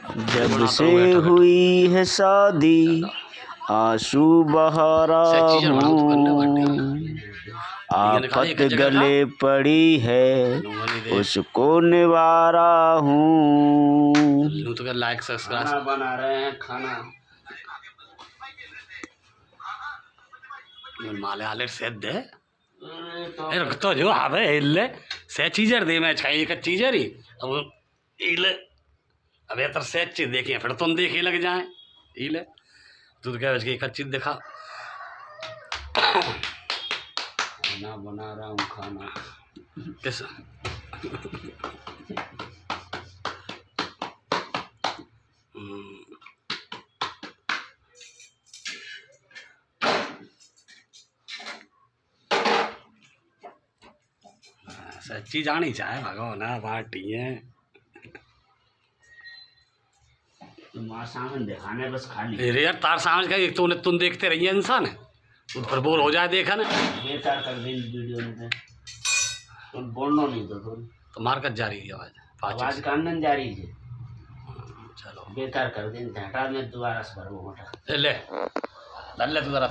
जब से हुई है शादी आंसू बहारा हूँ, आफत गले पड़ी है उसको निवारा हूँ। तो लाइक सब्सक्राइब बना रहे हैं खाना माले आले से दे तो जो आवे इल्ले से चीजर दे मैं चाहिए एक चीजर ही अब इल्ले अब इधर से चीज देखिए फिर तुम देखे लग जाए इल्ले तू तो क्या बच एक चीज दिखा खाना बना रहा हूँ खाना किस सच्ची जानी चाहे भगवान पार्टी है तुम्हारे सामने दिखाने बस खाली अरे यार तार सामने का एक तो तुम देखते रहिए इंसान है तुम पर बोर हो जाए देखा ना बेकार कर दी वीडियो में तुम बोलना नहीं तो मारकत जा रही है आवाज कानन जा रही है चलो बेकार कर दी हटा में दोबारा से भरबो मोटा ले तू जरा